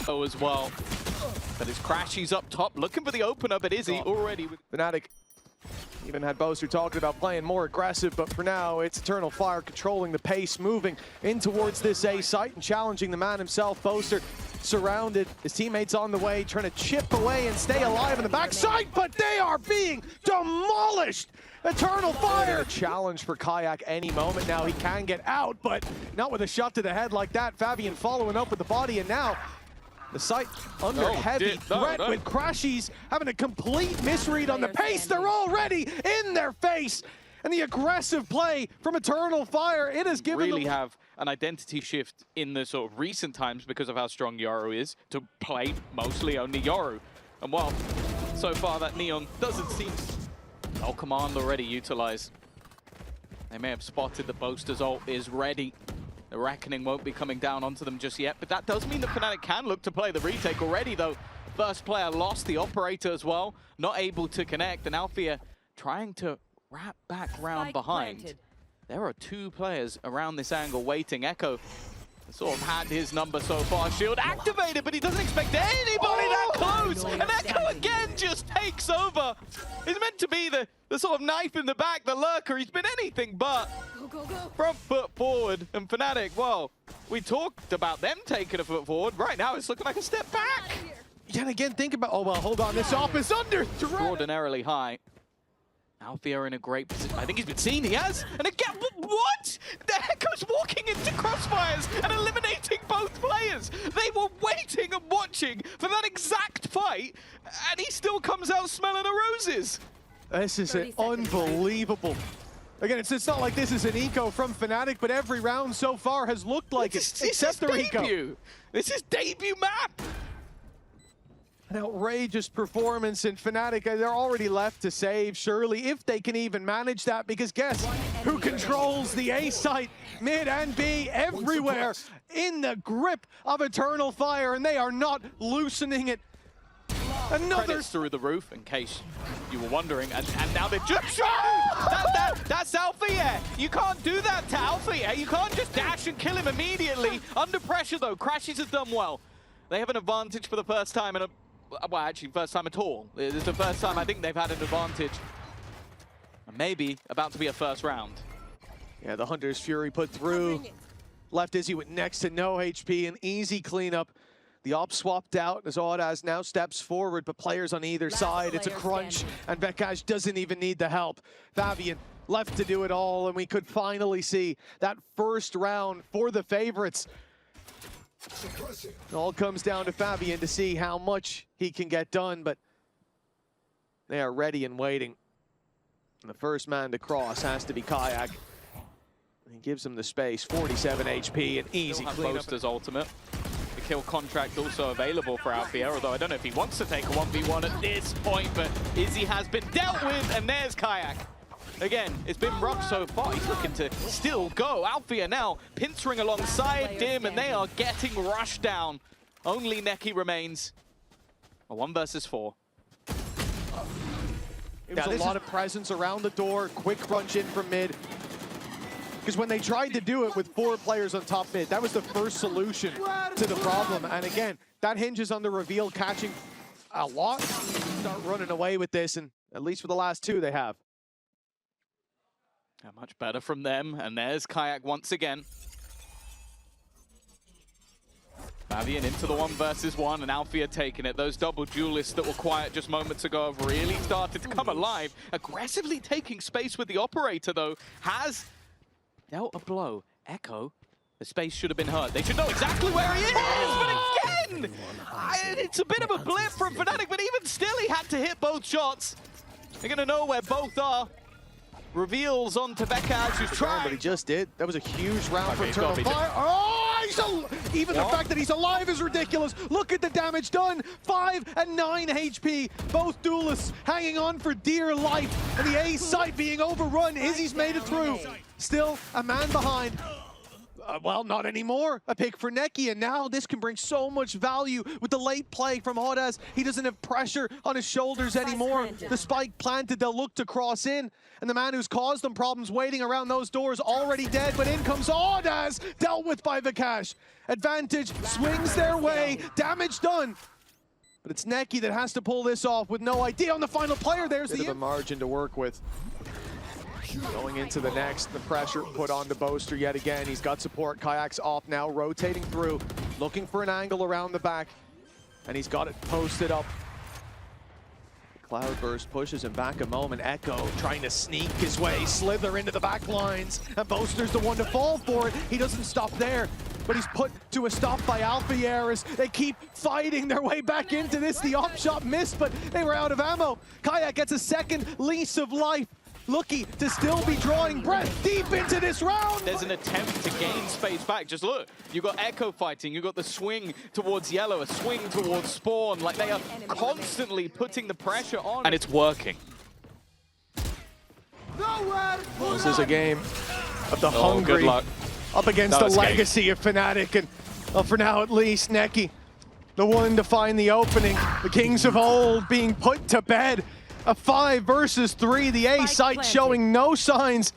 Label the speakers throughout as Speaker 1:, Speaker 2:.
Speaker 1: Echo as well. But it's crashies up top, looking for the opener, but Izzy already with
Speaker 2: FNATIC even had Boaster talking about playing more aggressive, but for now, it's Eternal Fire controlling the pace, moving in towards this A site and challenging the man himself. Boaster surrounded, his teammates on the way, trying to chip away and stay alive on the backside, but they are being demolished! Eternal Fire! Challenge for kaajak any moment now. He can get out, but not with a shot to the head like that. Favian following up with the body, and now the site under heavy threat with crashies having a complete misread on the pace. They're already in their face. And the aggressive play from Eternal Fire, it has given
Speaker 1: really have an identity shift in the sort of recent times because of how strong Yoru is to play mostly only Yoru. And well, so far that Neon doesn't seem... Oh, command already utilized. They may have spotted the Boaster's ult is ready. The Reckoning won't be coming down onto them just yet, but that does mean that FNATIC can look to play the retake already, though. First player lost the operator as well, not able to connect, and Alfia trying to wrap back round behind. There are two players around this angle waiting. Echo sort of had his number so far. Shield activated, but he doesn't expect anybody that close. And Echo again just takes over. He's meant to be the sort of knife in the back, the lurker. He's been anything but front foot forward. And FNATIC, well, we talked about them taking a foot forward. Right now, it's looking like a step back.
Speaker 2: Yeah, and again, think about, oh, well, hold on. This off is under threat.
Speaker 1: Extraordinarily high. Alfia in a great position. I think he's been seen, he has. And again, what? The Echo's walking into crossfires and eliminating both players. They were waiting and watching for that exact fight, and he still comes out smelling the roses.
Speaker 2: This is unbelievable. Again, it's not like this is an eco from FNATIC, but every round so far has looked like it, except the eco.
Speaker 1: This is debut map.
Speaker 2: An outrageous performance in FNATIC. They're already left to save, surely, if they can even manage that, because guess who controls the A site, mid and B, everywhere, in the grip of Eternal Fire, and they are not loosening it. Another
Speaker 1: credits through the roof, in case you were wondering, and now they've just shot! That's Alfia! You can't do that to Alfia. You can't just dash and kill him immediately. Under pressure, though, crashies have done well. They have an advantage for the first time in a... Well, actually, first time at all. It's the first time I think they've had an advantage. And maybe about to be a first round.
Speaker 2: Yeah, the Hunter's Fury put through. Left Izzy with next to no HP. An easy cleanup. The op swapped out as audaz now steps forward, but players on either side. It's a crunch, and Veqaj doesn't even need the help. Favian left to do it all, and we could finally see that first round for the favorites. It all comes down to Favian to see how much he can get done, but they are ready and waiting. And the first man to cross has to be kaajak. He gives him the space, 47 HP, an easy cleanup.
Speaker 1: Boaster's ultimate. The kill contract also available for Alfia, although I don't know if he wants to take a 1v1 at this point, but Izzy has been dealt with, and there's kaajak. Again, it's been rough so far. He's looking to still go. Alfia now pincering alongside Dim, and they are getting rushed down. Only nekky remains. A 1 versus 4.
Speaker 2: It was a lot of presence around the door. Quick crunch in from mid. Because when they tried to do it with 4 players on top mid, that was the first solution to the problem. And again, that hinges on the reveal catching a lot. Start running away with this, and at least for the last 2 they have.
Speaker 1: Yeah, much better from them, and there's kaajak once again. Favian into the 1 versus 1, and Alfia taking it. Those double duelists that were quiet just moments ago have really started to come alive. Aggressively taking space with the operator, though, has dealt a blow. Echo, the space should have been hurt. They should know exactly where he is, but again! It's a bit of a blip from FNATIC, but even still he had to hit both shots. They're going to know where both are. Reveals onto Veqaj, who's trying.
Speaker 2: But he just did. That was a huge round for Eternal Fire. Oh, even the fact that he's alive is ridiculous. Look at the damage done. 5 and 9 HP. Both duelists hanging on for dear life. And the A site being overrun. Izzy's made it through. Still a man behind. Well, not anymore. A pick for nekky, and now this can bring so much value with the late play from audaz. He doesn't have pressure on his shoulders anymore. The spike planted, they'll look to cross in, and the man who's caused them problems waiting around those doors already dead, but in comes audaz, dealt with by Veqaj. Advantage swings their way, damage done. But it's nekky that has to pull this off with no idea on the final player. There's the margin to work with. Going into the next, the pressure put on the Boaster yet again. He's got support. Kajak's off now, rotating through, looking for an angle around the back, and he's got it posted up. Cloudburst pushes him back a moment. Echo trying to sneak his way, slither into the back lines, and Boaster's the one to fall for it. He doesn't stop there, but he's put to a stop by Alfajer as they keep fighting their way back into this. The op shot missed, but they were out of ammo. Kaajak gets a second lease of life. Lucky to still be drawing breath deep into this round.
Speaker 1: There's an attempt to gain space back. Just look, you got Echo fighting, you got the swing towards Yellow, a swing towards Spawn. Like, they are constantly putting the pressure on, and it's working.
Speaker 2: This is a game of the hungry
Speaker 1: good luck.
Speaker 2: up against the legacy of FNATIC, and for now at least, nekky, the one to find the opening. The kings of old being put to bed. A 5 versus 3, the A site showing no signs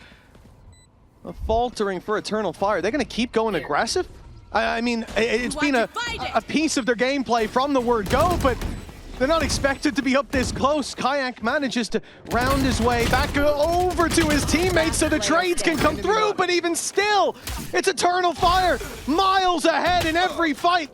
Speaker 2: of faltering for Eternal Fire. They're going to keep going aggressive? I mean, it's been a piece of their gameplay from the word go, but they're not expected to be up this close. Kaajak manages to round his way back over to his teammates so the trades can come through, but even still, it's Eternal Fire miles ahead in every fight.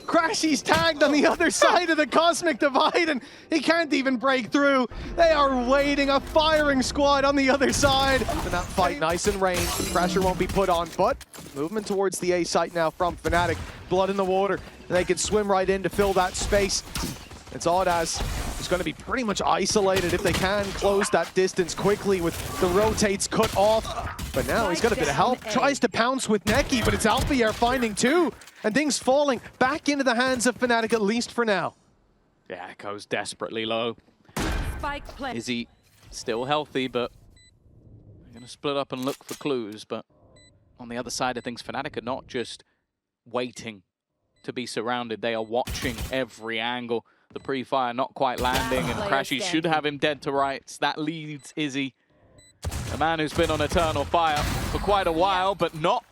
Speaker 2: crashies tagged on the other side of the Cosmic Divide, and he can't even break through. They are waiting, a firing squad on the other side. And that fight nice and range. Pressure won't be put on, but movement towards the A site now from FNATIC. Blood in the water, and they can swim right in to fill that space. It's audaz. It's going to be pretty much isolated if they can close that distance quickly with the rotates cut off. But now he's got a bit of help. Tries to pounce with nekky, but it's Alfajer finding two. And things falling back into the hands of FNATIC, at least for now.
Speaker 1: Yeah, it goes desperately low. Izzy still healthy, but they're going to split up and look for clues. But on the other side of things, FNATIC are not just waiting to be surrounded. They are watching every angle. The pre-fire not quite landing, and crashies should have him dead to rights. That leads Izzy, a man who's been on Eternal Fire for quite a while, but not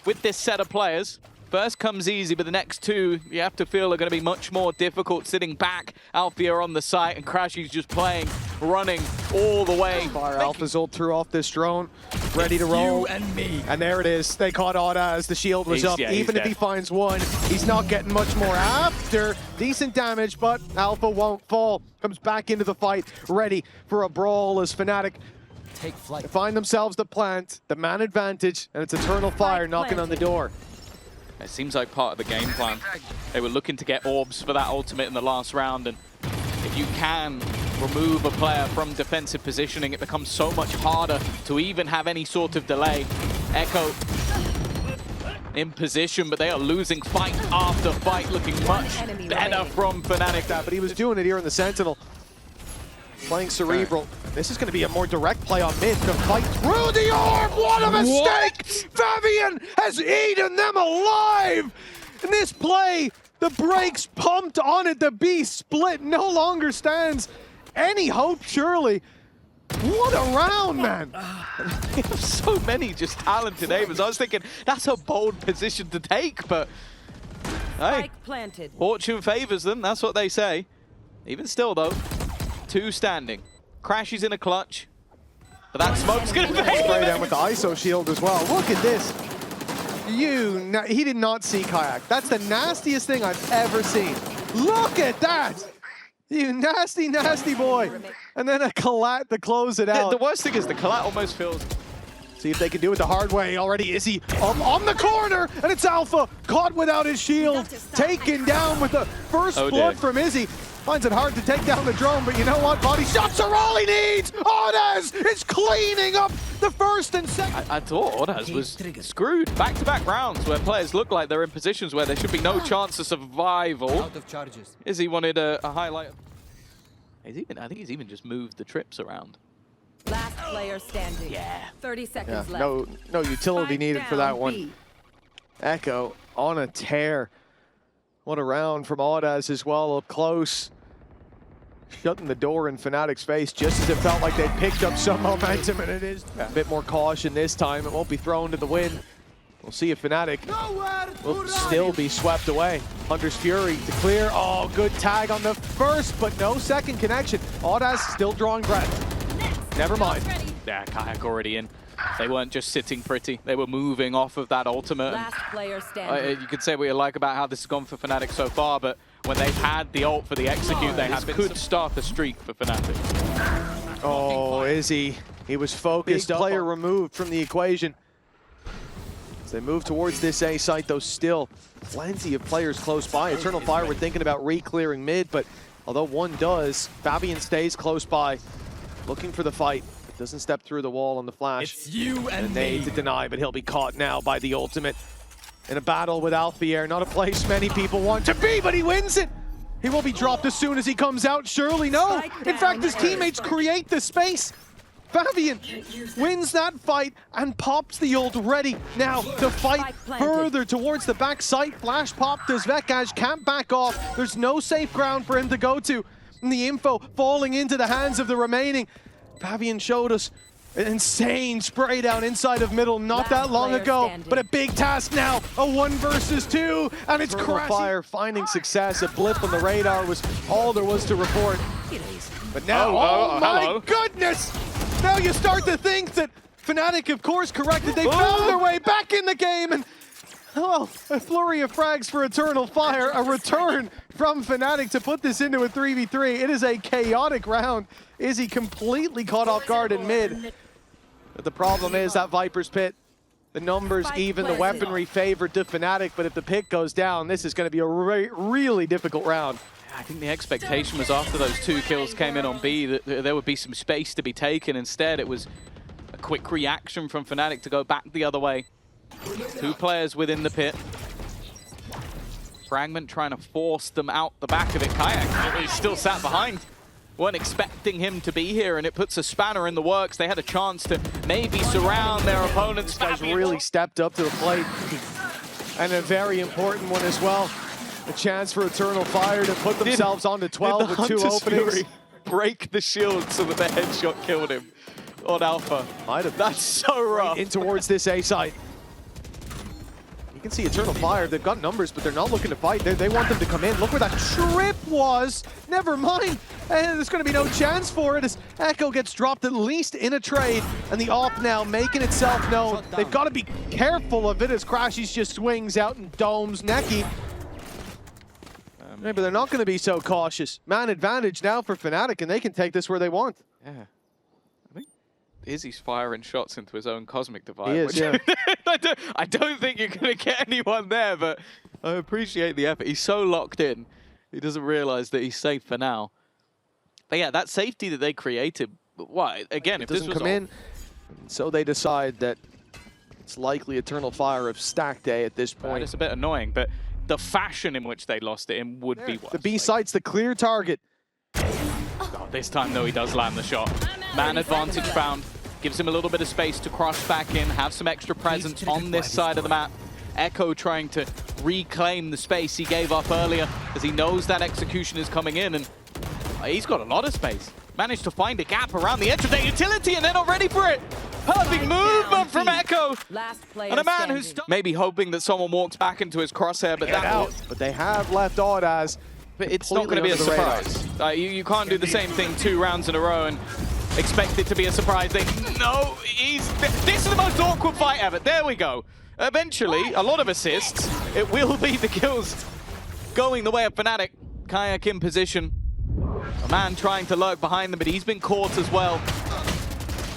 Speaker 1: with this set of players. First comes Izzy, but the next two you have to feel are going to be much more difficult. Sitting back, Alfajer on the site, and crashies just playing, running all the way.
Speaker 2: Fire Alpha's ult threw off this drone, ready to roll.
Speaker 3: You and me.
Speaker 2: And there it is. They caught audaz. The shield was up. Even if he finds one, he's not getting much more after. Decent damage, but Alpha won't fall. Comes back into the fight, ready for a brawl as FNATIC
Speaker 3: take flight.
Speaker 2: Find themselves the plant, the man advantage, and it's Eternal Fire knocking on the door.
Speaker 1: It seems like part of the game plan. They were looking to get orbs for that ultimate in the last round, and if you can remove a player from defensive positioning, it becomes so much harder to even have any sort of delay. Echo in position, but they are losing fight after fight, looking much better from FNATIC.
Speaker 2: But he was doing it here in the Sentinel. Playing Cerebral. This is going to be a more direct play on mid to fight through the orb. What a mistake! Favian has eaten them alive! In this play, the brakes pumped on it. The B split no longer stands any hope, surely. What a round, man!
Speaker 1: They have so many just talented aimers. I was thinking, that's a bold position to take, but hey, fortune favors them, that's what they say. Even still, though, two standing. crashies in a clutch, but that smoke's gonna
Speaker 2: spray down with the ISO shield as well. Look at this. He did not see Kaajak. That's the nastiest thing I've ever seen. Look at that! You nasty, nasty boy. And then a collat to close it out.
Speaker 1: The worst thing is the collat almost feels...
Speaker 2: See if they can do it the hard way. Already Izzy up on the corner, and it's Alpha caught without his shield. Taken down with the first blood from Izzy. Finds it hard to take down the drone, but you know what? Body shots are all he needs! audaz is cleaning up the first and second.
Speaker 1: I thought audaz was screwed. Back-to-back rounds where players look like they're in positions where there should be no chance of survival.
Speaker 3: Out of charges.
Speaker 1: Izzy wanted a highlight. I think he's even just moved the trips around.
Speaker 4: Last player standing.
Speaker 1: Yeah.
Speaker 4: 30 seconds left.
Speaker 2: No utility needed for that one. Echo on a tear. What a round from audaz as well, up close. Shutting the door in FNATIC's face just as it felt like they picked up some momentum, and it is a bit more caution this time. It won't be thrown to the wind. We'll see if FNATIC will still be swept away. Hunter's Fury to clear. Oh, good tag on the first, but no second connection. audaz still drawing breath. Never mind.
Speaker 1: Yeah, kaajak already in. They weren't just sitting pretty. They were moving off of that ultimate.
Speaker 3: Last player standing.
Speaker 1: You could say what you like about how this has gone for FNATIC so far, but when they've had the ult for the execute, they could start the streak for FNATIC.
Speaker 2: Oh, Izzy. He was focused. Big player removed from the equation. As they move towards this A site, though, still plenty of players close by. Eternal Fire were thinking about re-clearing mid, but although one does, Favian stays close by, looking for the fight. Doesn't step through the wall on the flash.
Speaker 4: It's you and
Speaker 2: me. To deny, but he'll be caught now by the ultimate. In a battle with Alfajer, not a place many people want to be, but he wins it! He will be dropped as soon as he comes out, surely no! In fact, his teammates create the space! Favian wins that fight and pops the ult ready now to fight further towards the back site. Flash popped as Veqaj can't back off. There's no safe ground for him to go to. And the info falling into the hands of the remaining. Favian showed us an insane spray down inside of middle not that long ago, but a big task now, a 1 versus 2, and it's Fire finding success. A blip on the radar was all there was to report. But now, oh my goodness! Now you start to think that FNATIC, of course, corrected. They found their way back in the game, and oh, a flurry of frags for Eternal Fire, a return from FNATIC to put this into a 3v3. It is a chaotic round. Izzy completely caught off guard in mid. But the problem is that Viper's Pit, the numbers even, the weaponry favored to FNATIC, but if the pick goes down, this is going to be a really difficult round.
Speaker 1: I think the expectation was after those 2 kills came in on B that there would be some space to be taken. Instead, it was a quick reaction from FNATIC to go back the other way. 2 players within the pit. Fragment trying to force them out the back of it. kaajak is still sat behind. Weren't expecting him to be here, and it puts a spanner in the works. They had a chance to maybe surround their opponents.
Speaker 2: This guy's really stepped up to the plate. And a very important one as well. A chance for Eternal Fire to put themselves onto 12 with 2 openings.
Speaker 1: Fury break the shield so that the headshot killed him on Alpha.
Speaker 2: Might have.
Speaker 1: That's so rough.
Speaker 2: In towards this A site. You can see Eternal Fire, they've got numbers, but they're not looking to fight. They want them to come in. Look where that trip was. Never mind. And there's going to be no chance for it as Echo gets dropped at least in a trade. And the AWP now making itself known. They've got to be careful of it as crashies just swings out and domes nekky. Maybe they're not going to be so cautious. Man advantage now for FNATIC, and they can take this where they want.
Speaker 1: Yeah. I think Izzy's firing shots into his own cosmic divide.
Speaker 2: He is, yeah.
Speaker 1: I don't think you're going to get anyone there, but I appreciate the effort. He's so locked in, he doesn't realize that he's safe for now. But yeah, that safety that they created, why? Again, if this was
Speaker 2: come in, so they decide that it's likely Eternal Fire of stack day at this point.
Speaker 1: It's a bit annoying, but the fashion in which they lost it in would be worse.
Speaker 2: The B site's the clear target.
Speaker 1: Oh, this time, though, he does land the shot. Man advantage found. Gives him a little bit of space to cross back in, have some extra presence on this side of the map. Echo trying to reclaim the space he gave up earlier as he knows that execution is coming in, and he's got a lot of space. Managed to find a gap around the edge of their utility, and they're not ready for it. Perfect movement from Echo. And a man who's maybe hoping that someone walks back into his crosshair, but that out.
Speaker 2: But they have left audaz.
Speaker 1: But it's not going to be a surprise. You can't do the same thing 2 rounds in a row and expect it to be a surprise. No, this is the most awkward fight ever. There we go. Eventually, a lot of assists. It will be the kills going the way of FNATIC. kaajak in position. A man trying to lurk behind them, but he's been caught as well.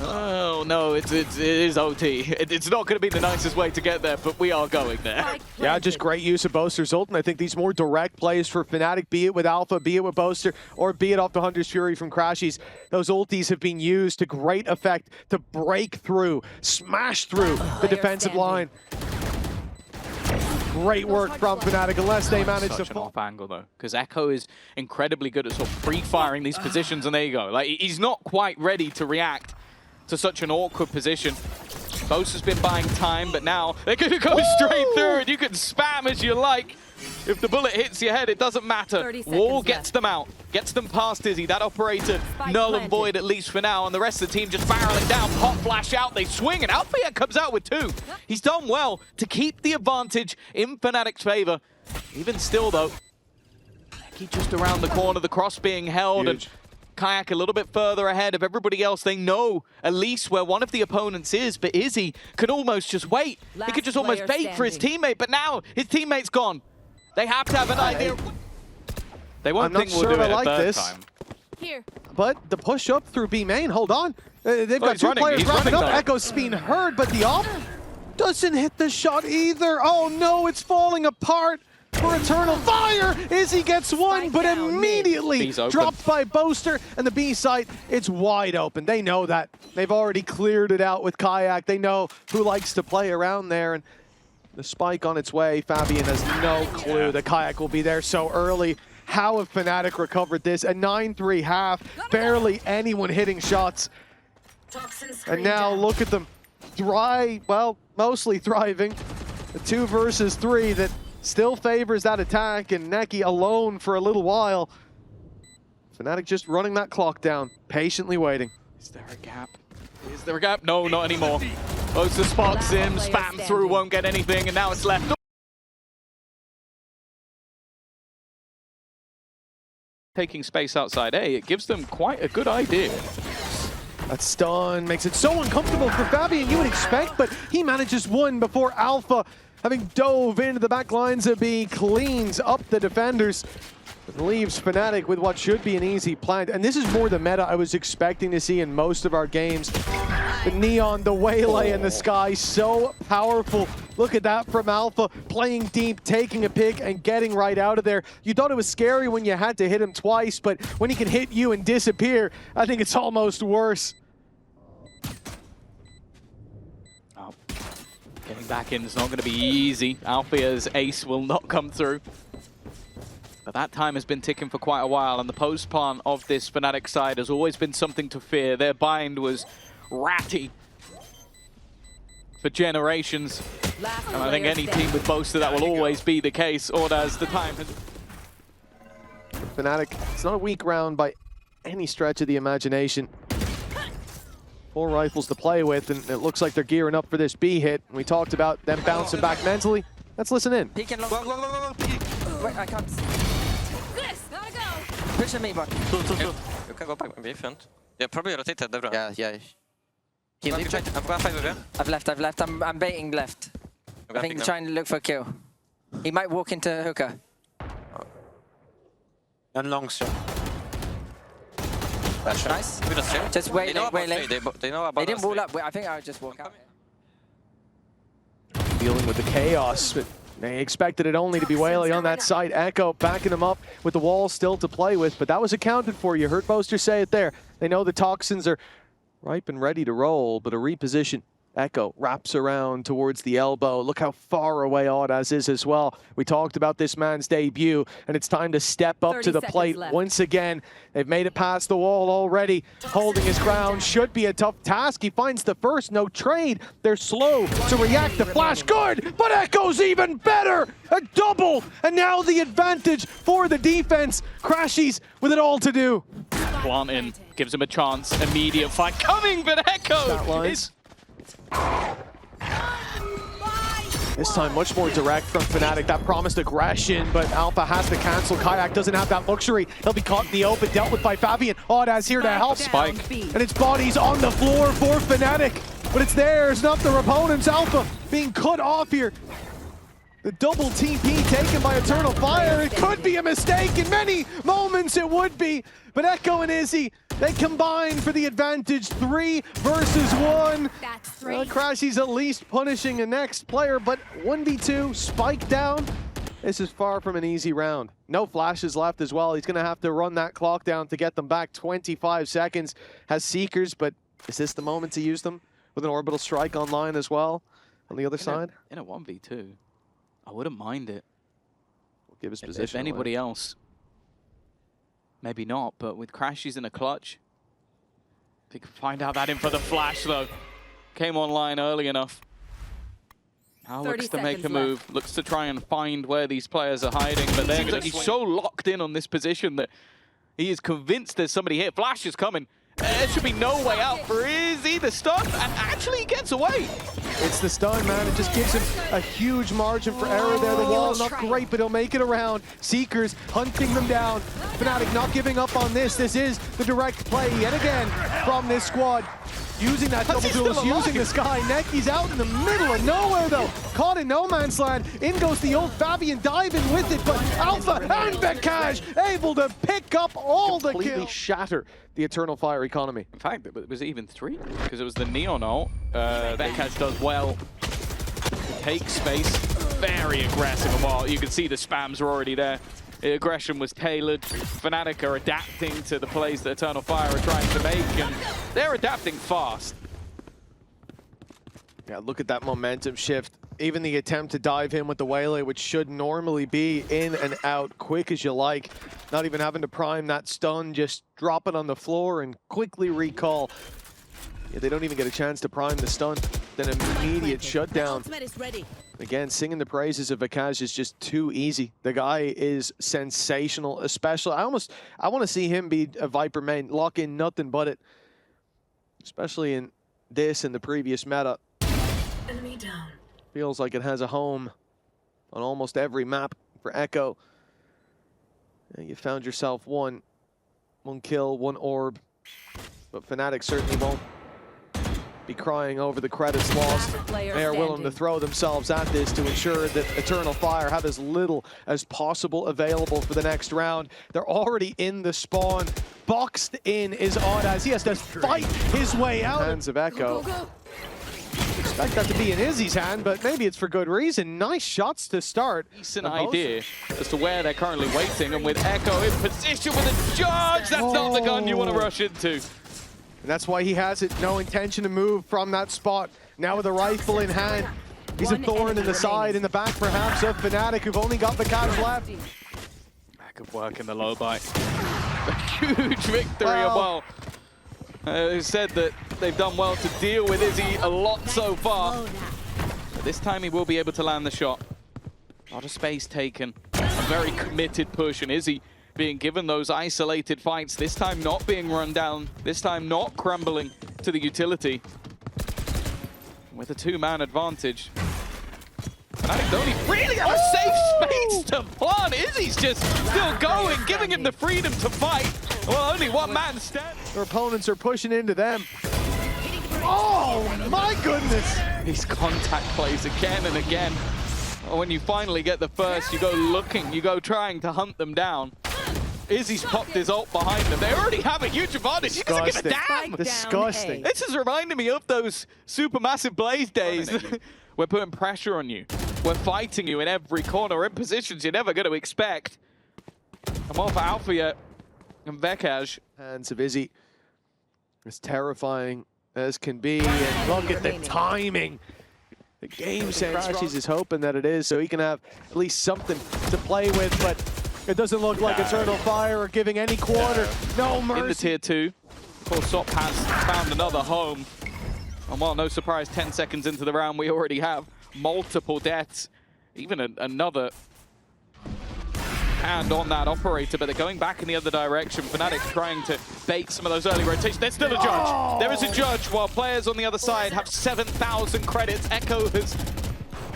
Speaker 1: Oh no, it is OT. It's not going to be the nicest way to get there, but we are going there.
Speaker 2: Yeah, just great use of Boaster's ult, and I think these more direct plays for FNATIC, be it with Alpha, be it with Boaster, or be it off the Hunter's Fury from crashies, those ultis have been used to great effect to break through, smash through the defensive line. Great work from FNATIC, unless they manage to
Speaker 1: fall. Off angle though, because Echo is incredibly good at sort of pre-firing these positions, and there you go. Like, he's not quite ready to react to such an awkward position. Boaster's been buying time, but now they're going to go straight through and you can spam as you like. If the bullet hits your head, it doesn't matter. Wall gets them out, gets them past Izzy. That operator null and void at least for now, and the rest of the team just barreling down. Pop flash out, they swing, and Alfajer comes out with 2. He's done well to keep the advantage in Fnatic's favor. Even still, though, nekky just around the corner, the cross being held, and kaajak a little bit further ahead of everybody else. They know at least where one of the opponents is, but Izzy can almost just wait. He could just almost bait for his teammate, but now his teammate's gone. They have to have an idea. They won't think we'll do it a third time.
Speaker 3: Here.
Speaker 2: But the push up through B main, hold on. They've got 2 players wrapping up. Echo's being heard, but the op doesn't hit the shot either. Oh no, it's falling apart for Eternal Fire. Izzy gets 1, but immediately dropped by Boaster, and the B site, it's wide open. They know that. They've already cleared it out with kaajak. They know who likes to play around there, and the spike on its way. Favian has no clue that kaajak will be there so early. How have Fnatic recovered this? A 9-3 half, barely anyone hitting shots. And now look at them. Mostly thriving. The 2 versus 3 that still favors that attack, and nekky alone for a little while. Fnatic just running that clock down, patiently waiting.
Speaker 1: Is there a gap? Is there a gap? No, not anymore. Boaster spots him, spam through, won't get anything, and now it's left. Taking space outside A, it gives them quite a good idea.
Speaker 2: That stun makes it so uncomfortable for Favian, you would expect, but he manages 1 before Alpha, having dove into the back lines of B, cleans up the defenders. It leaves Fnatic with what should be an easy plant. And this is more the meta I was expecting to see in most of our games. The neon, the waylay in the sky, so powerful. Look at that from Alpha, playing deep, taking a pick, and getting right out of there. You thought it was scary when you had to hit him twice, but when he can hit you and disappear, I think it's almost worse.
Speaker 1: Oh. Getting back in is not going to be easy. Alfajer's ace will not come through. But that time has been ticking for quite a while, and the post plant of this Fnatic side has always been something to fear. Their bind was ratty for generations. And I think any team with Boaster, that will always be the case. Audaz, the time has...
Speaker 2: Fnatic, it's not a weak round by any stretch of the imagination. 4 rifles to play with, and it looks like they're gearing up for this B hit. We talked about them bouncing back mentally. Let's listen in.
Speaker 4: Peek and long. Wait, I can't.
Speaker 3: This, gotta go.
Speaker 4: Push me back.
Speaker 5: You can go back B front. Yeah, probably rotate that, bro.
Speaker 4: Yeah.
Speaker 5: I'm going to fight with you.
Speaker 4: I've left. I'm baiting left. I think he's trying to look for a kill. He might walk into hookah.
Speaker 5: And long, sir.
Speaker 4: Nice. Just wait,
Speaker 5: They know about
Speaker 4: late.
Speaker 5: they know about
Speaker 4: They didn't
Speaker 5: us,
Speaker 4: wall
Speaker 5: they-
Speaker 4: up. I think I would just walk out.
Speaker 2: Dealing with the chaos, but they expected it only to be waylay on that side. Echo backing them up with the wall still to play with, but that was accounted for. You heard Boaster say it there. They know the toxins are ripe and ready to roll, but a reposition. Echo wraps around towards the elbow. Look how far away audaz is as well. We talked about this man's debut, and it's time to step up to the plate once again. They've made it past the wall already. Holding his ground should be a tough task. He finds the first, no trade. They're slow to react. The flash, good, but Echo's even better. A double, and now the advantage for the defense. crashies with it all to do.
Speaker 1: Plant in, gives him a chance. Immediate fight coming, but Echo is...
Speaker 2: This time much more direct from Fnatic. That promised aggression, but Alpha has to cancel. kaajak doesn't have that luxury. He'll be caught in the open, dealt with by Favian. audaz here to help.
Speaker 1: Spike.
Speaker 2: And its body's on the floor for Fnatic. But it's theirs, not their opponent's. Alpha being cut off here. The double TP taken by Eternal Fire. It could be a mistake. In many moments it would be. But Echo and Izzy, they combine for the advantage. 3 versus 1.
Speaker 3: That's 3.
Speaker 2: crashies at least punishing a next player, but 1v2, spike down. This is far from an easy round. No flashes left as well. He's going to have to run that clock down to get them back. 25 seconds. Has Seekers, but is this the moment to use them? With an orbital strike online as well on the other side?
Speaker 1: In a 1v2. I wouldn't mind it.
Speaker 2: We'll give his
Speaker 1: If
Speaker 2: position
Speaker 1: anybody else, maybe not, but with crashies in a clutch, they can find out that in for the flash though. came online early enough. Now
Speaker 3: 30
Speaker 1: looks to make a
Speaker 3: seconds
Speaker 1: move, looks to try and find where these players are hiding, but they're going to be so locked in on this position that he is convinced there's somebody here. Flash is coming. There should be no way out for Izzy. The stun, and actually he gets away.
Speaker 2: It's the stun, man. It just gives him a huge margin for error there. The wall not great, but he'll make it around. Seekers hunting them down. FNATIC not giving up on this. This is the direct play yet again from this squad. Using that double duels, using the sky. Nekky's out in the middle of nowhere, though. Caught in no man's land. In goes the old Favian, diving with it, but Alpha and Veqaj able to pick up all the kills. Completely shatter the Eternal Fire economy.
Speaker 1: In fact, it was even 3, because it was the Neon ult. Veqaj does well. Take space, very aggressive. Well, you can see the spams were already there. The aggression was tailored. FNATIC are adapting to the plays that Eternal Fire are trying to make, and they're adapting fast.
Speaker 2: Yeah, look at that momentum shift. Even the attempt to dive in with the Waylay, which should normally be in and out quick as you like. Not even having to prime that stun, just drop it on the floor and quickly recall. Yeah, they don't even get a chance to prime the stun. Then immediate shutdown. Again, singing the praises of Veqaj is just too easy. The guy is sensational, especially. I want to see him be a Viper main, lock in nothing but it. Especially in this and the previous meta.
Speaker 3: Enemy down.
Speaker 2: Feels like it has a home on almost every map for Echo. And you found yourself one kill, one orb. But FNATIC certainly won't be crying over the credits lost. They are willing to throw themselves at this to ensure that Eternal Fire have as little as possible available for the next round. They're already in the spawn. Boxed in is audaz. He has to fight his way out. Hands of Echo. Expect that to be in Izzy's hand, but maybe it's for good reason. Nice shots to start.
Speaker 1: Decent idea as to where they're currently waiting, and with Echo in position with a charge, that's not the gun you want to rush into.
Speaker 2: And that's why he has it. No intention to move from that spot. Now with a rifle in hand. He's a thorn in the side, in the back perhaps of FNATIC, who've only got the Veqaj left.
Speaker 1: Good work in the low bite. A huge victory as well. Who said that they've done well to deal with Izzy a lot so far. But this time he will be able to land the shot. A lot of space taken. A very committed push, and Izzy being given those isolated fights, this time not being run down, this time not crumbling to the utility. With a 2-man advantage. FNATIC don't even really have a safe space to plant. Izzy's just still going, giving him the freedom to fight. Well, only one man standing.
Speaker 2: Their opponents are pushing into them. Oh, my goodness!
Speaker 1: These contact plays again and again. When you finally get the first, you go looking, you go trying to hunt them down. Izzy's popped his ult behind them. They already have a huge advantage. He doesn't give a damn.
Speaker 2: Disgusting.
Speaker 1: This is reminding me of those supermassive Blaze days. We're putting pressure on you. We're fighting you in every corner, in positions you're never going to expect. I'm on for Alfajer and Veqaj.
Speaker 2: Hands of Izzy. As terrifying as can be. And look at the timing. The game sense, crashies is hoping that it is, so he can have at least something to play with, but it doesn't look like Eternal Fire are giving any quarter. No mercy.
Speaker 1: In the tier 2, of course, Sop has found another home. And well, no surprise, 10 seconds into the round, we already have multiple deaths. Even another hand on that operator, but they're going back in the other direction. FNATIC trying to bait some of those early rotations. There's still a judge. There is a judge, while players on the other side have 7,000 credits. Echo has...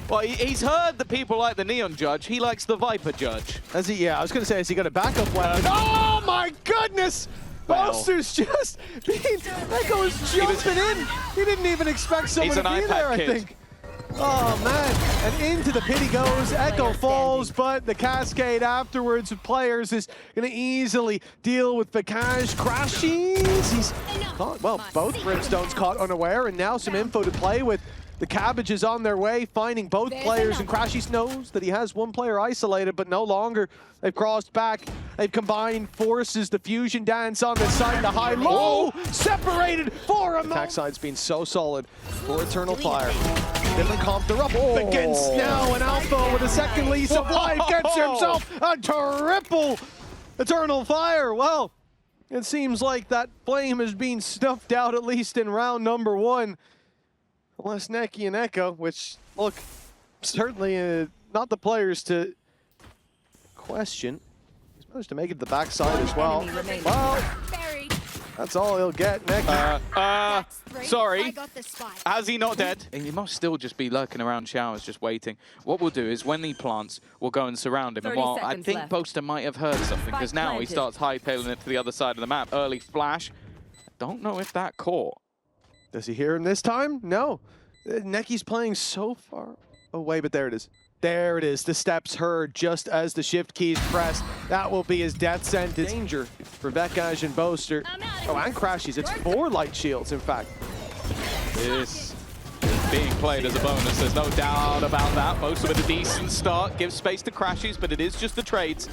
Speaker 1: Well, he's heard that people like the Neon judge. He likes the Viper judge.
Speaker 2: Has he? Yeah, I was going to say, has he got a backup weapon? Oh my goodness! Boaster's just being... Echo is jumping in. He didn't even expect someone to be there, I think. Oh man, and into the pit he goes. Echo falls, but the cascade afterwards of players is going to easily deal with Veqaj. crashies. He's caught, well, both Brimstones caught unaware, and now some info to play with. The Cabbage is on their way, finding both players, and crashies knows that he has one player isolated, but no longer. They've crossed back. They've combined forces. The fusion dance on the side, the high-low, separated for a moment. Attack side's been so solid for Eternal Fire. Different comp, they're up against now, and Alpha with a second lease of life gets himself a triple Eternal Fire. Well, it seems like that flame has been snuffed out, at least in round number 1. Unless nekky and Echo, which, look, certainly not the players to question. He's managed to make it to the backside as well. Well, that's all he'll get. nekky.
Speaker 1: Sorry. Has he not dead? He must still just be lurking around showers, just waiting. What we'll do is when he plants, we'll go and surround him. And while I think Boaster might have heard something, because now he starts hightailing it to the other side of the map. Early flash. Don't know if that caught.
Speaker 2: Does he hear him this time? No. Nekky's playing so far away, but there it is. There it is. The steps heard just as the shift keys pressed. That will be his death sentence. Danger for Veqaj and Boaster. Oh, and crashies. It's 4 light shields, in fact.
Speaker 1: This is being played as a bonus. There's no doubt about that. Boaster with a decent start. Gives space to crashies, but it is just the trades.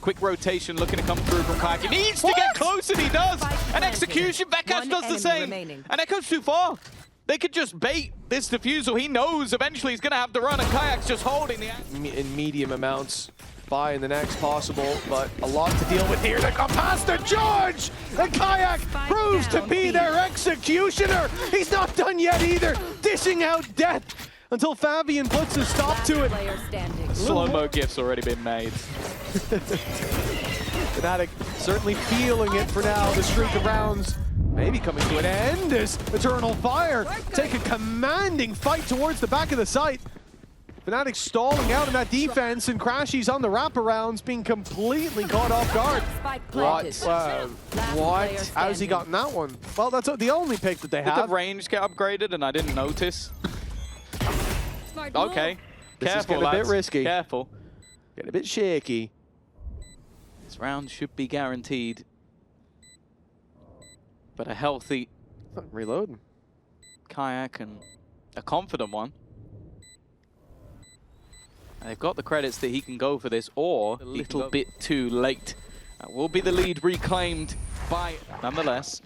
Speaker 1: Quick rotation looking to come through from kaajak. He needs to get close, and he does. An execution. Veqaj does the same. And Echo's too far. They could just bait this defusal. He knows eventually he's going to have to run, and kaajak just holding the...
Speaker 2: In medium amounts, buying the next possible, but a lot to deal with here. They got past the George! And kaajak proves to be their executioner! He's not done yet either, dishing out death until Favian puts a stop to it.
Speaker 1: Slow-mo gif's already been made.
Speaker 2: FNATIC certainly feeling it for now. The streak of rounds maybe coming to an end as Eternal Fire take a commanding fight towards the back of the site. FNATIC stalling out in that defense, and crashies on the wraparounds being completely caught off guard. What? How's he gotten that one? Well, that's the only pick that they
Speaker 1: Did
Speaker 2: have.
Speaker 1: the range get upgraded and I didn't notice? Okay.
Speaker 2: This
Speaker 1: Careful,
Speaker 2: is getting
Speaker 1: lads.
Speaker 2: a bit risky.
Speaker 1: Careful.
Speaker 2: Getting a bit shaky.
Speaker 1: This round should be guaranteed. But a healthy
Speaker 2: Reloading.
Speaker 1: kaajak and a confident one. And they've got the credits that he can go for this, or a little bit too late. That will be the lead reclaimed by, nonetheless.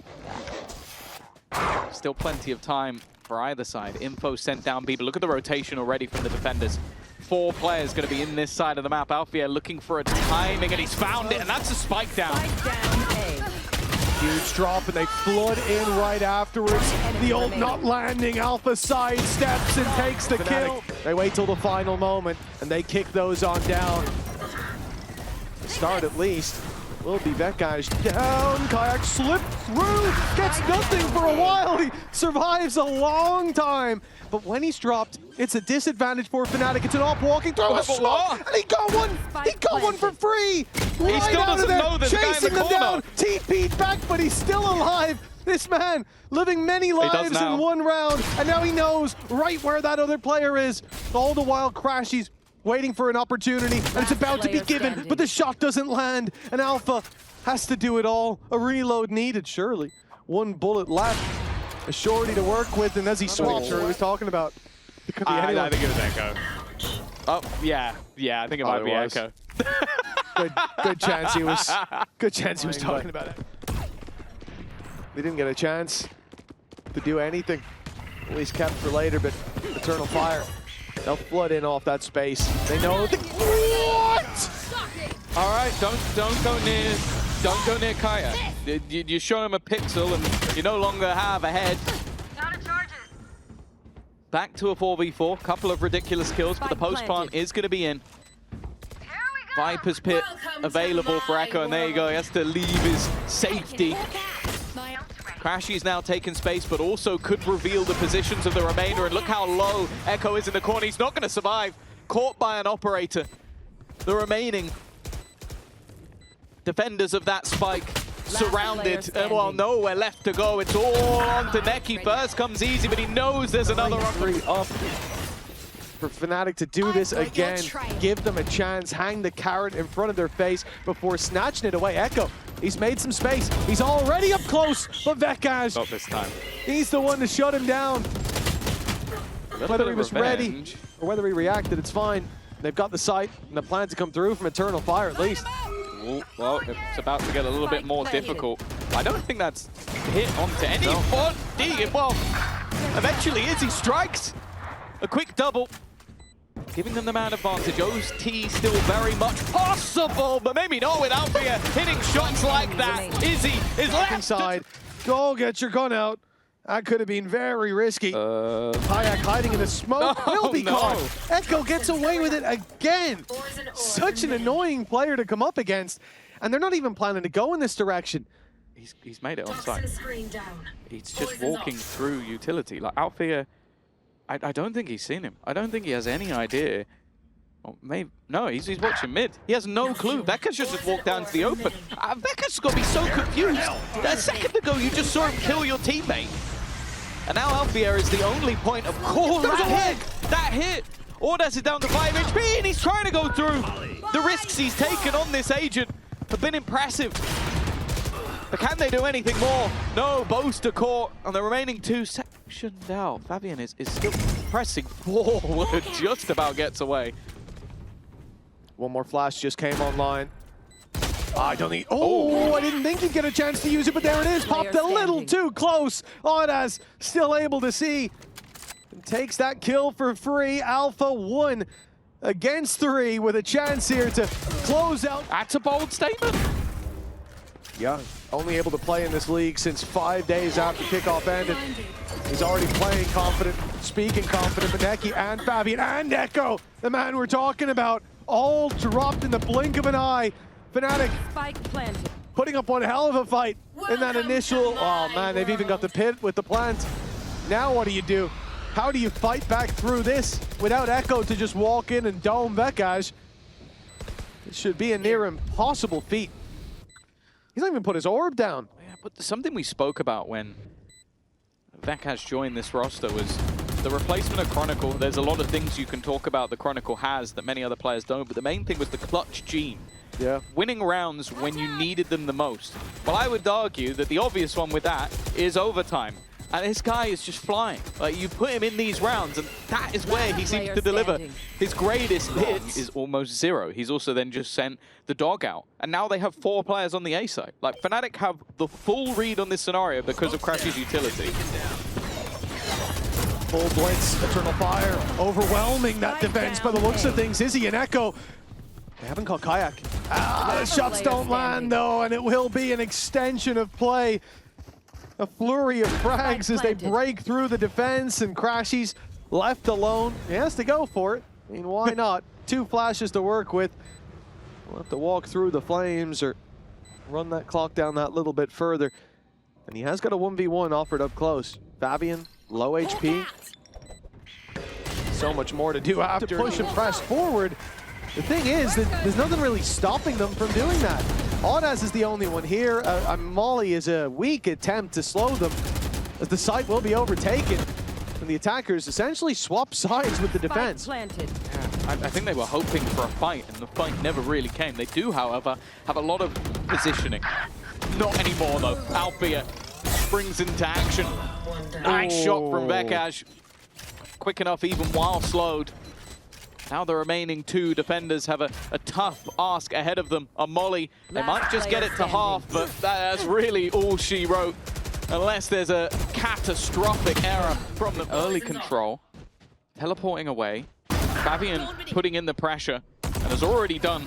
Speaker 1: Still plenty of time for either side. Info sent down B, but look at the rotation already from the defenders. 4 players going to be in this side of the map. Alfajer looking for a timing, and he's found it, and that's a spike down.
Speaker 2: Huge drop, and they flood in right afterwards. The ult not landing. Alpha side steps and takes the kill. They wait till the final moment, and they kick those on down. Start at least. Will be Veqaj down. kaajak slipped through. Gets nothing for a while. He survives a long time. But when he's dropped, it's a disadvantage for FNATIC. It's an op walking through a smoke, and he got one. He got one for free.
Speaker 1: He still doesn't know there's a guy in the
Speaker 2: chasing them
Speaker 1: corner.
Speaker 2: down. TP'd back, but he's still alive. This man living many lives in one round, and now he knows right where that other player is. All the while, crashies waiting for an opportunity, and it's about to be given, but the shot doesn't land, and Alpha has to do it all. A reload needed, surely. 1 bullet left. A shorty to work with, and as he swaps, he was talking about. It could be anyone.
Speaker 1: I think it was Echo. Oh, yeah, I think it might be Echo.
Speaker 2: Good chance he was. Good chance he was talking about it. They didn't get a chance to do anything. At least kept for later, but Eternal Fire. They'll flood in off that space. They know. What?
Speaker 1: All right, don't go near kaajak. You show him a pixel, and you no longer have a head. Back to a 4v4. Couple of ridiculous kills, but the post plant is going to be in. Viper's Pit available for Echo, and there you go. He has to leave his safety. crashies now taking space, but also could reveal the positions of the remainder. And look how low Echo is in the corner. He's not going to survive. Caught by an operator. The remaining defenders of that spike surrounded. Well, nowhere left to go. It's all on to nekky. First comes Izzy, but he knows there's another up.
Speaker 2: For FNATIC to do this again, give them a chance, hang the carrot in front of their face before snatching it away. Echo, he's made some space. He's already up close, but Veqaj,
Speaker 1: not this time.
Speaker 2: He's the one to shut him down. Whether he was ready or whether he reacted, it's fine. They've got the sight and the plan to come through from Eternal Fire at least.
Speaker 1: Well, it's about to get a little bit more difficult. I don't think that's hit onto anybody. Well, eventually Izzy strikes. A quick double, giving them the man advantage. OT still very much possible, but maybe not with Alfajer hitting shots like that. Izzy is left
Speaker 2: inside. Go get your gun out. That could have been very risky. kaajak hiding in the smoke will be caught. Echo gets away with it again. Such an annoying player to come up against. And they're not even planning to go in this direction.
Speaker 1: He's made it on site. He's just walking through utility. Like, Alfajer, I don't think he's seen him. I don't think he has any idea. Or maybe, no, he's watching mid. He has no clue. Veqaj just walked down to the open. Veqaj's got to be so confused. A second ago, you just saw him kill your teammate. And now Alfajer is the only point of call. That hit! Audaz is down to 5 HP, and he's trying to go through. The risks he's taken on this agent have been impressive. But can they do anything more? No, Boaster caught, and the remaining 2 sectioned out. Favian is still pressing forward, just about gets away.
Speaker 2: One more flash just came online. I don't think. Oh, I didn't think he'd get a chance to use it, but there it is. Popped a little too close. Audaz still able to see. And takes that kill for free. Alpha 1 against 3 with a chance here to close out.
Speaker 1: That's a bold statement.
Speaker 2: Yeah, only able to play in this league since 5 days after kickoff ended. He's already playing confident, speaking confident. But nekky and Favian and Echo, the man we're talking about, all dropped in the blink of an eye. FNATIC putting up one hell of a fight in that initial. Oh man, they've even got the pit with the plant. Now what do? How do you fight back through this without Echo to just walk in and dome Veqaj? It should be a near impossible feat. He's not even put his orb down.
Speaker 1: Yeah, but something we spoke about when Veqaj joined this roster was the replacement of Chronicle. There's a lot of things you can talk about the Chronicle has that many other players don't, but the main thing was the clutch gene.
Speaker 2: Yeah. Winning
Speaker 1: rounds when you needed them the most. Well, I would argue that the obvious one with that is overtime. And this guy is just flying. Like, you put him in these rounds, and that is where he seems to deliver. His greatest hit is almost 0. He's also then just sent the dog out. And now they have 4 players on the A side. Like, FNATIC have the full read on this scenario because of crashies' utility.
Speaker 2: Full blitz, Eternal Fire, overwhelming that defense by the looks of things. Izzy and Echo, they haven't caught kaajak. The shots don't land though, and it will be an extension of play. A flurry of frags as they break through the defense, and crashies left alone. He has to go for it. I mean, why not? 2 flashes to work with. We'll have to walk through the flames or run that clock down that little bit further. And he has got a 1v1 offered up close. Favian, low HP. So much more to do after. To push and press forward. The thing is that there's nothing really stopping them from doing that. Audaz is the only one here. Molly is a weak attempt to slow them, as the site will be overtaken. And the attackers essentially swap sides with the defense.
Speaker 1: Yeah, I think they were hoping for a fight, and the fight never really came. They do, however, have a lot of positioning. Not anymore, though. Alfajer springs into action. Nice shot from Veqaj. Quick enough even while slowed. Now the remaining 2 defenders have a tough ask ahead of them. A Molly, they might just get it to half, but that's really all she wrote. Unless there's a catastrophic error from the early control. Teleporting away. Favian putting in the pressure, and has already done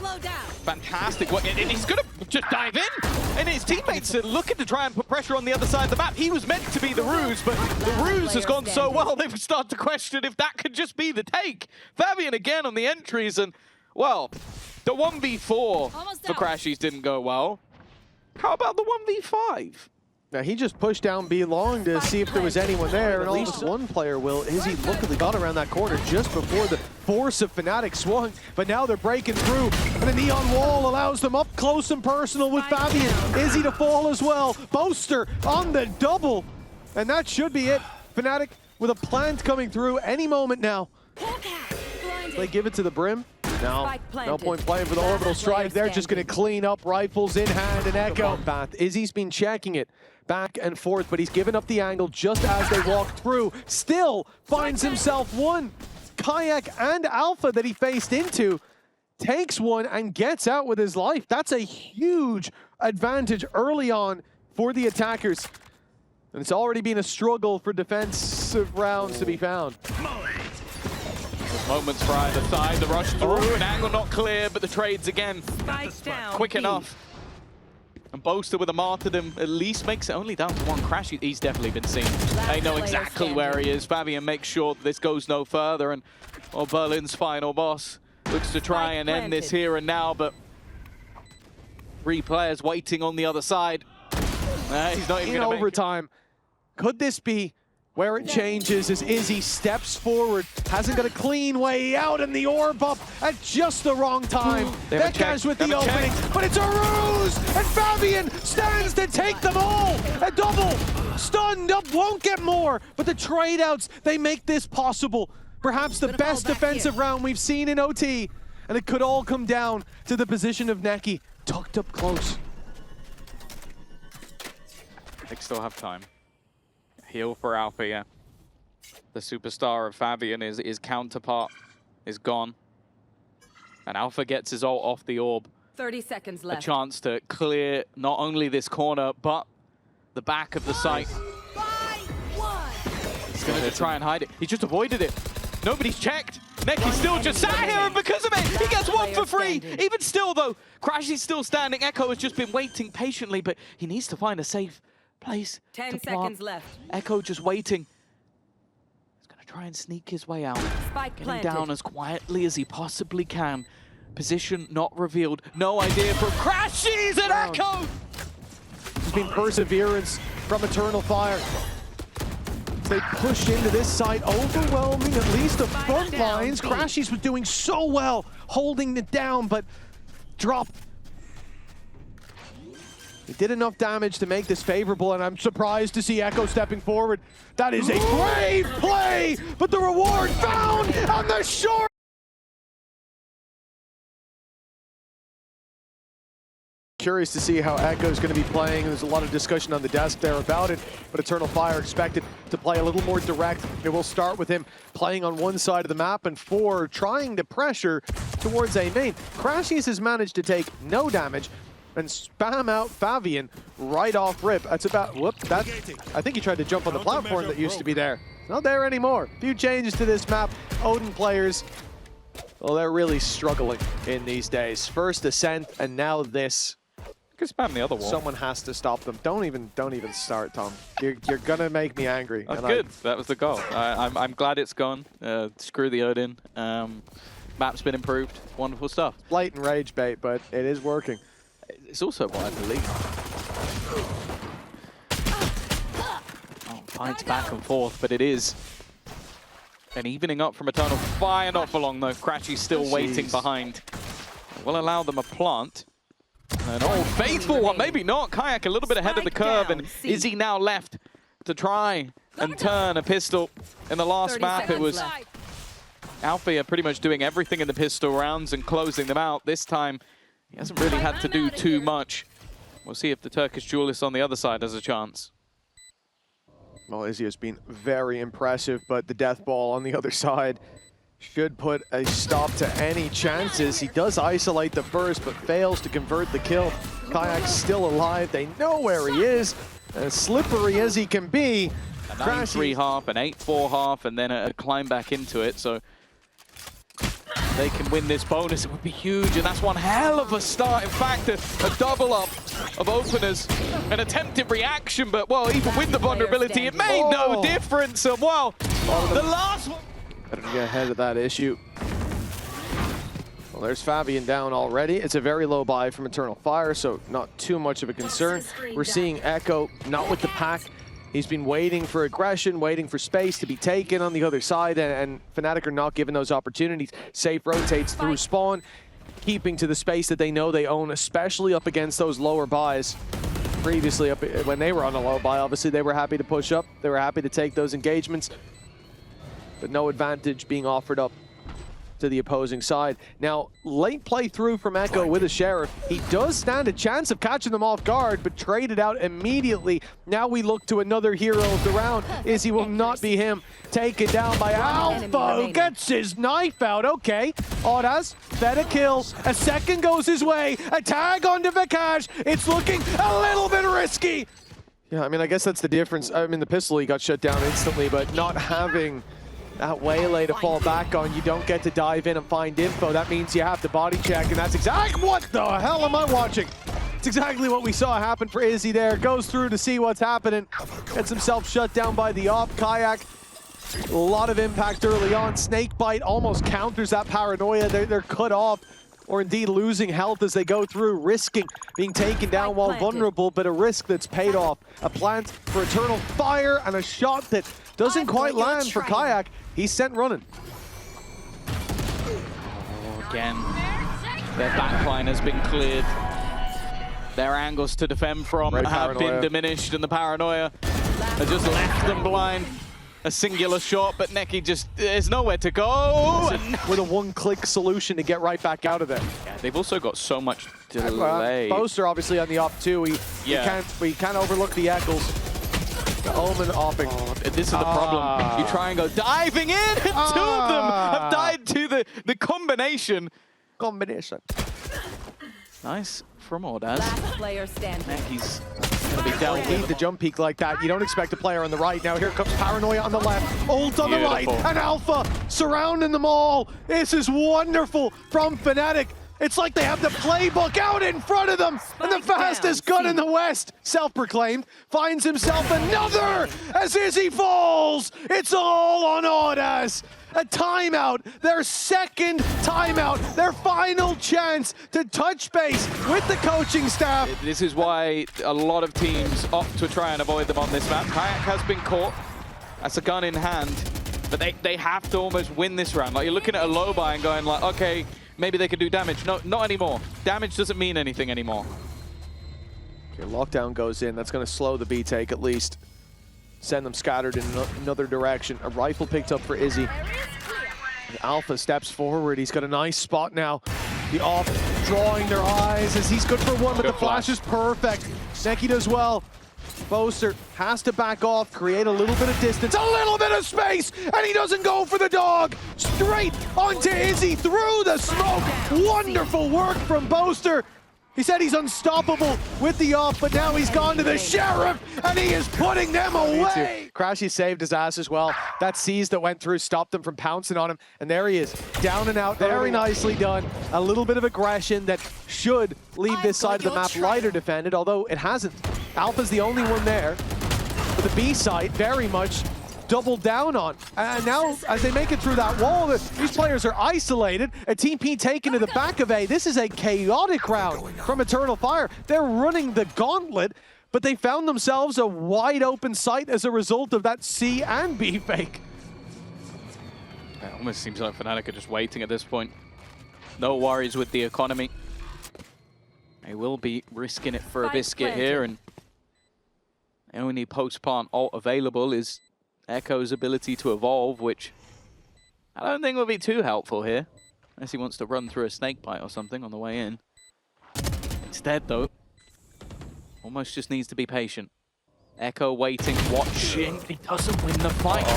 Speaker 1: fantastic work. And he's going to just dive in. And his teammates are looking to try and put pressure on the other side of the map. He was meant to be the ruse, but the ruse has gone so well, they've started to question if that could just be the take. Favian again on the entries, and, well, the 1v4 for crashies didn't go well. How about the 1v5?
Speaker 2: Now he just pushed down B long to see if there was anyone there, and at least one player will. Izzy luckily got around that corner just before the force of FNATIC swung, but now they're breaking through, and the neon wall allows them up close and personal with Favian. Izzy to fall as well. Boaster on the double, and that should be it. FNATIC with a plant coming through any moment now. They give it to the brim. No point playing for the orbital strike. They're just going to clean up, rifles in hand, and Echo. Izzy's been checking it back and forth, but he's given up the angle just as they walk through. Still finds himself one. kaajak and Alpha that he faced into takes one and gets out with his life. That's a huge advantage early on for the attackers. And it's already been a struggle for defensive rounds to be found.
Speaker 1: Moments for either side, the rush through, an angle not clear, but the trades again, quick enough. And Boaster with a martyrdom at least makes it only down to one crash. He's definitely been seen. They know exactly where he is. Favian makes sure that this goes no further. And well, Berlin's final boss looks to try and end this here and now, but 3 players waiting on the other side. He's not even
Speaker 2: in overtime. Could this be where it changes as Izzy steps forward, hasn't got a clean way out, and the orb up at just the wrong time. Veqaj with the opening, but it's a ruse! And Favian stands to take them all! A double! Stunned up, won't get more, but the trade-outs, they make this possible. Perhaps the best defensive round we've seen in OT, and it could all come down to the position of nekky, tucked up close.
Speaker 1: They still have time. Heal for Alpha, yeah. The superstar of Favian, his counterpart, is gone. And Alpha gets his ult off the orb.
Speaker 3: 30 seconds left.
Speaker 1: A chance to clear not only this corner, but the back of the site. He's going to try and hide it. He just avoided it. Nobody's checked. Nekky still just sat here, and because of it, he gets 1 for free. Even still, though, crashies still standing. Echo has just been waiting patiently, but he needs to find a safe place.
Speaker 3: 10 seconds left.
Speaker 1: Echo just waiting. He's going to try and sneak his way out.
Speaker 3: Spike
Speaker 1: Getting
Speaker 3: planted.
Speaker 1: down as quietly as he possibly can. Position not revealed. No idea from crashies and Echo!
Speaker 2: There's been perseverance from Eternal Fire. They push into this side, overwhelming at least the front lines. crashies was doing so well, holding it down, but dropped. He did enough damage to make this favorable, and I'm surprised to see Echo stepping forward. That is a brave play, but the reward found on the shore. Curious to see how Echo's going to be playing. There's a lot of discussion on the desk there about it, but Eternal Fire expected to play a little more direct. It will start with him playing on one side of the map and 4 trying to pressure towards A main. crashies has managed to take no damage and spam out Favian right off rip. That's about, whoop, that, I think he tried to jump on the platform that used to be there. Not there anymore. Few changes to this map. Odin players, well, they're really struggling in these days. First Ascent, and now this.
Speaker 1: You can spam the other wall.
Speaker 2: Someone has to stop them. Don't even start, Tom. You're gonna make me angry.
Speaker 1: That's good. That was the goal. I'm glad it's gone. Screw the Odin. Map's been improved. Wonderful stuff.
Speaker 2: Blatant rage bait, but it is working.
Speaker 1: It's also what I believe. Oh, fights back and forth, but it is an evening up from Eternal Fire. Not for long though. crashies still waiting behind. We'll allow them a plant. An old faithful one, maybe not. kaajak a little bit ahead of the curve, and Izzy now left to try and turn a pistol. In the last map, it was Alfia pretty much doing everything in the pistol rounds and closing them out. This time, he hasn't really had to do too much. We'll see if the Turkish duelist on the other side has a chance.
Speaker 2: Well, Izzy has been very impressive, but the death ball on the other side should put a stop to any chances. He does isolate the first, but fails to convert the kill. kaajak still alive. They know where he is. As slippery as he can be.
Speaker 1: A 9-3 half, an 8-4 half, and then a climb back into it. So they can win this bonus. It would be huge, and that's one hell of a start. In fact, a double up of openers. An attempted reaction, but, well, even with the vulnerability, it made no difference. And, well, the last one...
Speaker 2: Better get ahead of that issue. Well, there's Favian down already. It's a very low buy from Eternal Fire, so not too much of a concern. We're seeing Echo not with the pack. He's been waiting for aggression, waiting for space to be taken on the other side, and FNATIC are not given those opportunities. Safe rotates through spawn, keeping to the space that they know they own, especially up against those lower buys. Previously, when they were on a low buy, obviously they were happy to push up. They were happy to take those engagements, but no advantage being offered up to the opposing side. Now, late play through from Echo with a Sheriff. He does stand a chance of catching them off guard, but traded out immediately. Now we look to another hero of the round. Izzy will not be him. Taken down by Alpha, who gets his knife out. Okay, audaz, fed a kill. A second goes his way. A tag onto Veqaj. It's looking a little bit risky. Yeah, I mean, I guess that's the difference. I mean, the pistol, he got shut down instantly, but not having that waylay to fall back on, you don't get to dive in and find info. That means you have to body check, and that's exactly what the hell am I watching? That's exactly what we saw happen for Izzy there. Goes through to see what's happening. Gets himself shut down by the op. Kaajak, a lot of impact early on. Snakebite almost counters that paranoia. They're cut off, or indeed losing health as they go through, risking being taken down while vulnerable, but a risk that's paid off. A plant for Eternal Fire and a shot that doesn't quite land for Kaajak. He's sent running.
Speaker 1: Again, their backline has been cleared. Their angles to defend from have been diminished, and the paranoia has just left them blind. A singular shot, but nekky just, there's nowhere to go.
Speaker 2: With a one-click solution to get right back out of there.
Speaker 1: Yeah, they've also got so much delay.
Speaker 2: Boaster obviously on the op too. We can't overlook the echoes. The Omen opping.
Speaker 1: Oh, this is the problem. You try and go diving in, and two of them have died to the combination. Nice from audaz.
Speaker 3: Last player standing.
Speaker 1: Nekky's gonna be dealt
Speaker 2: Need
Speaker 1: with.
Speaker 2: the jump peak like that. You don't expect a player on the right. Now here comes Paranoia on the left. Ult on the right. And Alpha surrounding them all. This is wonderful from FNATIC. It's like they have the playbook out in front of them. And the fastest gun in the West, self-proclaimed, finds himself another as Izzy falls. It's all on audaz. A timeout, their second timeout, their final chance to touch base with the coaching staff.
Speaker 1: This is why a lot of teams opt to try and avoid them on this map. Kaajak has been caught. That's a gun in hand. But they have to almost win this round. Like, you're looking at a low buy and going like, okay, maybe they could do damage. No, not anymore. Damage doesn't mean anything anymore.
Speaker 2: Okay, lockdown goes in. That's going to slow the B take at least. Send them scattered in another direction. A rifle picked up for Izzy. Alpha steps forward. He's got a nice spot now. The off drawing their eyes as he's good for one, but the flash is perfect. nekky does well. Boaster has to back off, create a little bit of distance, a little bit of space, and he doesn't go for the dog. Straight onto Izzy through the smoke. Wonderful work from Boaster. He said he's unstoppable with the off, but now he's gone to the Sheriff, and he is putting them away. crashies saved his ass as well. That seize that went through stopped them from pouncing on him, and there he is, down and out, very nicely done. A little bit of aggression that should leave this side of the map lighter defended, although it hasn't. Alpha's the only one there, but the B side very much doubled down on. And now, as they make it through that wall, these players are isolated. A Team P taken to the back of A. This is a chaotic round from Eternal Fire. They're running the gauntlet, but they found themselves a wide open site as a result of that C and B fake.
Speaker 1: It almost seems like FNATIC are just waiting at this point. No worries with the economy. They will be risking it for a biscuit here, and the only post-plant ult available is Echo's ability to evolve, which I don't think will be too helpful here, unless he wants to run through a snakebite or something on the way in. Instead, though, almost just needs to be patient. Echo waiting, watching. He doesn't win the fight.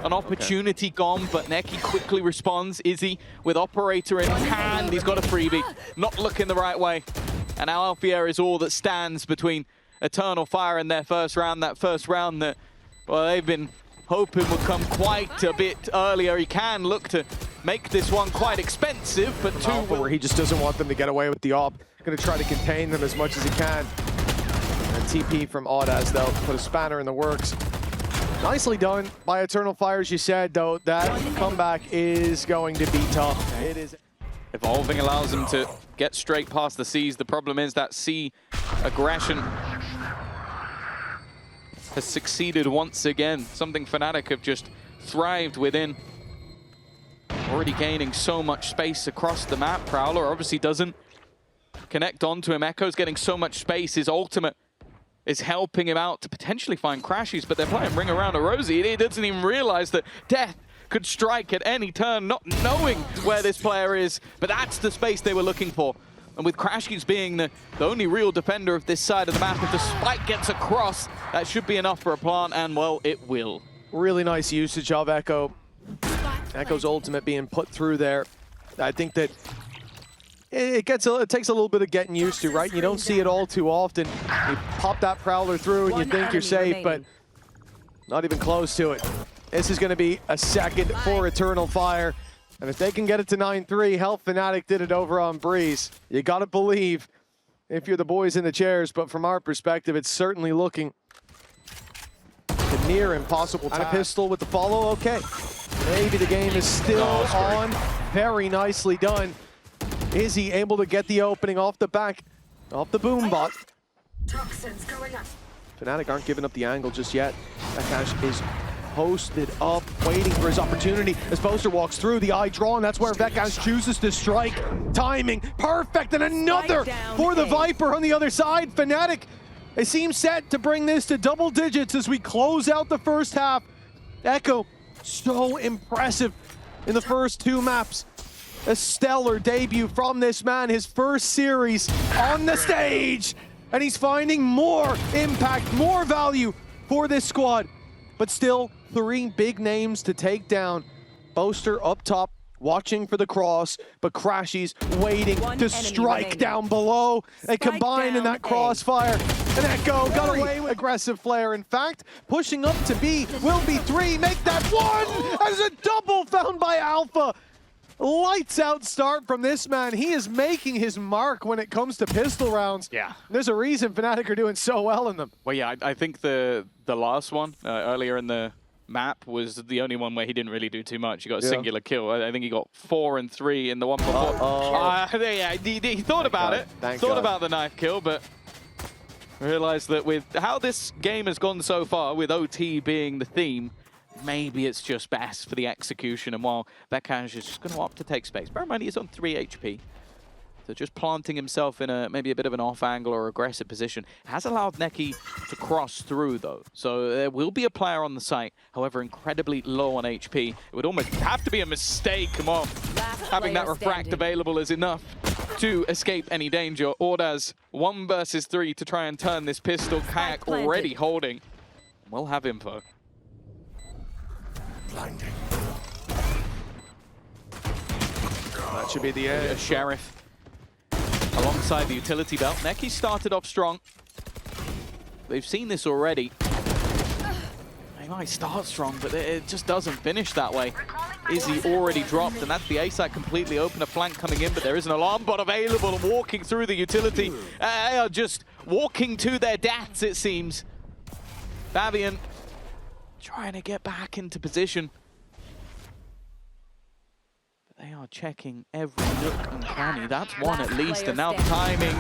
Speaker 1: An opportunity gone, but nekky quickly responds. Izzy with operator in hand. He's got a freebie. Not looking the right way. And now Alfajer is all that stands between Eternal Fire and their first round. That first round that, well, they've been hoping would come quite a bit earlier. He can look to make this one quite expensive, but
Speaker 2: where he just doesn't want them to get away with the op. Going to try to contain them as much as he can. And TP from audaz, though, put a spanner in the works. Nicely done by Eternal Fire, as you said, though. That comeback is going to be tough. It is.
Speaker 1: Evolving allows them to get straight past the C's. The problem is that C aggression has succeeded once again. Something FNATIC have just thrived within. Already gaining so much space across the map. Prowler obviously doesn't connect onto him. Echo's getting so much space. His ultimate is helping him out to potentially find crashies, but they're playing ring around a rosy. He doesn't even realize that death could strike at any turn, not knowing where this player is, but that's the space they were looking for. And with crashies being the only real defender of this side of the map, if the spike gets across, that should be enough for a plant, and well, it will.
Speaker 2: Really nice usage of Echo. Echo's ultimate being put through there. I think that it takes a little bit of getting used to, right? You don't see it all too often. You pop that Prowler through and you think you're safe, but not even close to it. This is going to be a second for Eternal Fire. And if they can get it to 9-3, hell, FNATIC did it over on Breeze. You got to believe if you're the boys in the chairs, but from our perspective, it's certainly looking a near impossible task. And a pistol with the follow, okay. Maybe the game is still on. Very nicely done. Izzy able to get the opening off the back, off the boom bot.
Speaker 3: Toxins going up.
Speaker 2: FNATIC aren't giving up the angle just yet. Veqaj is posted up, waiting for his opportunity. As Boaster walks through, the eye drawn, that's where Veqaj chooses to strike. Timing, perfect, and another for the Viper on the other side. FNATIC, they seem set to bring this to double digits as we close out the first half. Echo, so impressive in the first two maps. A stellar debut from this man, his first series on the stage. And he's finding more impact, more value for this squad. But still, 3 big names to take down. Boaster up top, watching for the cross, but crashies waiting to strike down below. They combine in that crossfire. And Echo got away with aggressive flare. In fact, pushing up to B will be 3. Make that 1 as a double found by Alpha. Lights out start from this man. He is making his mark when it comes to pistol rounds.
Speaker 1: Yeah.
Speaker 2: There's a reason FNATIC are doing so well in them.
Speaker 1: Well, yeah, I think the last one earlier in the map was the only one where he didn't really do too much. He got a singular kill. I think he got 4 and 3 in the one before. Yeah, he thought about it. Thought about the knife kill, but realized that with how this game has gone so far, with OT being the theme, maybe it's just best for the execution. And while Veqaj is just going to opt to take space, bear in mind he's on 3 HP. So just planting himself in maybe a bit of an off angle or aggressive position has allowed nekky to cross through though. So there will be a player on the site, however incredibly low on HP. It would almost have to be a mistake. Come on, having that refract available is enough to escape any danger. Audaz 1 versus 3 to try and turn this pistol. kaajak already holding. We'll have info.
Speaker 2: Blinding. That should be the end.
Speaker 1: Sheriff alongside the utility belt. nekky started off strong. They've seen this already. They might start strong, but it just doesn't finish that way. Izzy already dropped, and that's the A site completely open. A flank coming in, but there is an alarm bot available and walking through the utility. They are just walking to their deaths, it seems. Favian trying to get back into position. But they are checking every nook and cranny. That's one at least, and now the timing